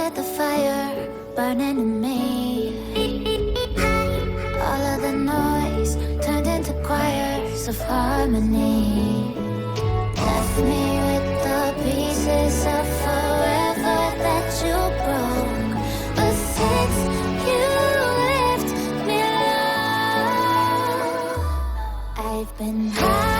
it the fire burning in me? All of the noise turned into choirs of harmony. Left me with the pieces of forever that you broke. But since you left me alone, I've been high.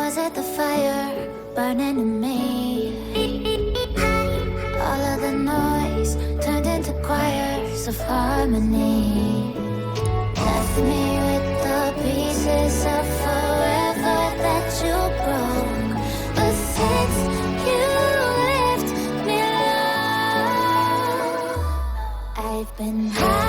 Was it the fire burning in me? All of the noise turned into choirs of harmony. Left me with the pieces of forever that you broke. But since you left me alone, I've been high.